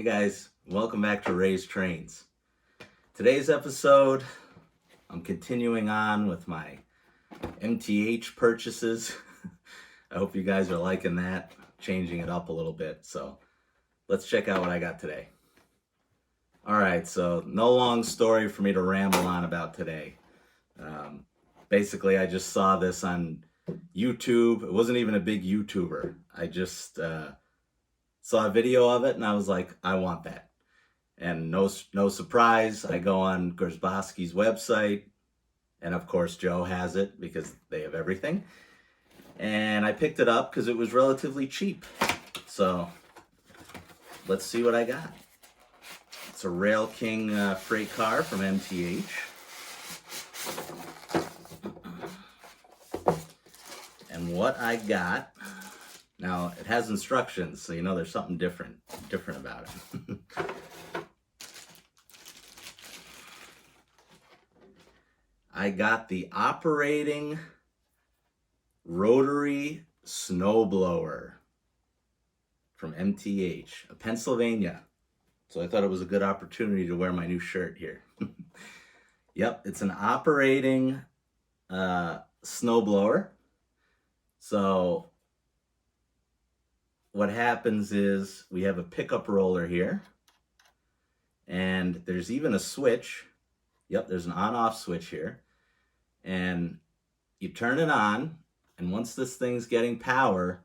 Hey guys, welcome back to Ray's Trains. Today's episode, I'm continuing on with my MTH purchases. I hope you guys are liking that, changing it up a little bit. So let's check out what I got today. All right, so no long story for me to ramble on about today. Basically, I just saw this on YouTube. It wasn't even a big YouTuber. I just saw a video of it and I was like, I want that. And no surprise, I go on Gersbowski's website, and of course Joe has it because they have everything. And I picked it up because it was relatively cheap. So let's see what I got. It's a Rail King freight car from MTH. And what I got, now it has instructions, so you know there's something different about it. I got the operating Rotary Snowblower from MTH, Pennsylvania. So I thought it was a good opportunity to wear my new shirt here. Yep, it's an operating snowblower. So what happens is we have a pickup roller here, and there's even a switch. Yep, there's an on-off switch here. And you turn it on, and once this thing's getting power,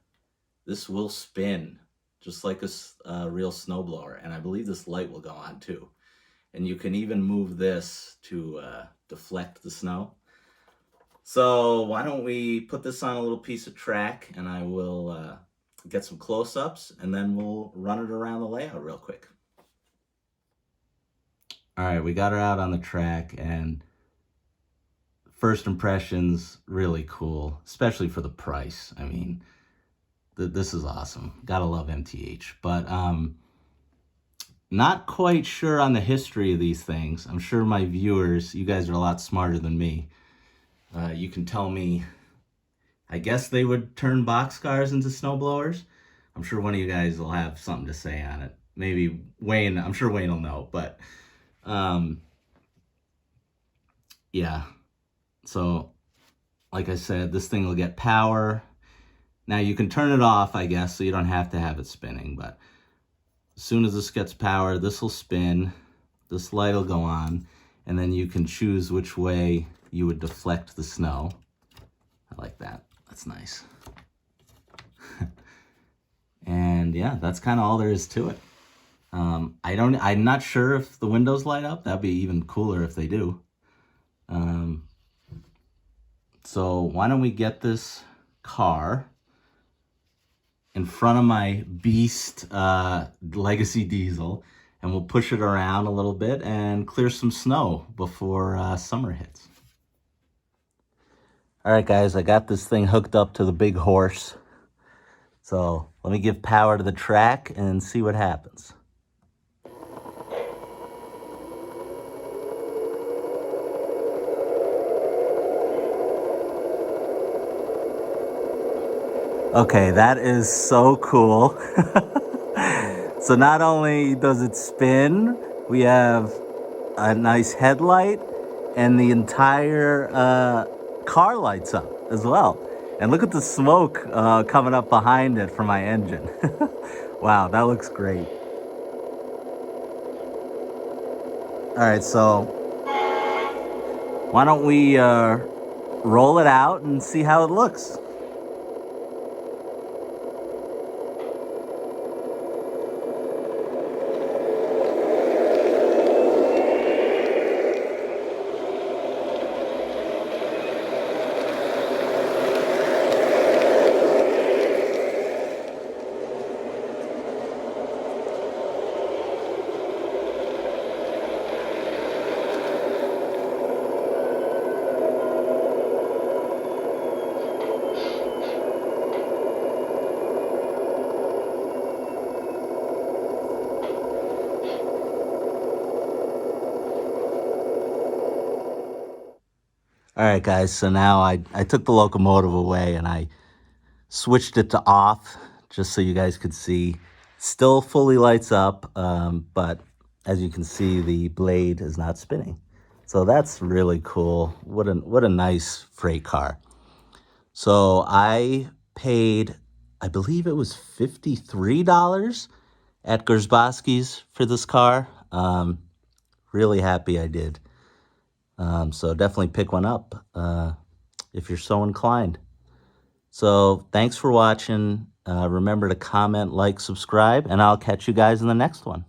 this will spin, just like a real snowblower. And I believe this light will go on too. And you can even move this to deflect the snow. So why don't we put this on a little piece of track, and I will get some close-ups, and then we'll run it around the layout real quick. All right, we got her out on the track, and first impressions, really cool, especially for the price. I mean, this is awesome. Gotta love MTH. But not quite sure on the history of these things. I'm sure my viewers, you guys are a lot smarter than me. You can tell me, I guess they would turn boxcars into snowblowers. I'm sure one of you guys will have something to say on it. Maybe Wayne, I'm sure Wayne will know, but yeah. So, like I said, this thing will get power. Now you can turn it off, I guess, so you don't have to have it spinning, but as soon as this gets power, this will spin, this light will go on, and then you can choose which way you would deflect the snow. I like that. That's nice. And yeah, that's kind of all there is to it. I'm not sure if the windows light up. That'd be even cooler if they do. So why don't we get this car in front of my beast legacy diesel, and we'll push it around a little bit and clear some snow before summer hits. All right, guys, I got this thing hooked up to the big horse. So let me give power to the track and see what happens. Okay, that is so cool. So not only does it spin, we have a nice headlight, and the entire car lights up as well. And look at the smoke coming up behind it from my engine. Wow, that looks great. All right, so why don't we roll it out and see how it looks? All right, guys, so now I took the locomotive away and I switched it to off just so you guys could see. Still fully lights up, but as you can see, the blade is not spinning. So that's really cool. What a nice freight car. So I paid, I believe it was $53 at Gersbowski's for this car. Really happy I did. So definitely pick one up if you're so inclined. So thanks for watching. Remember to comment, like, subscribe, and I'll catch you guys in the next one.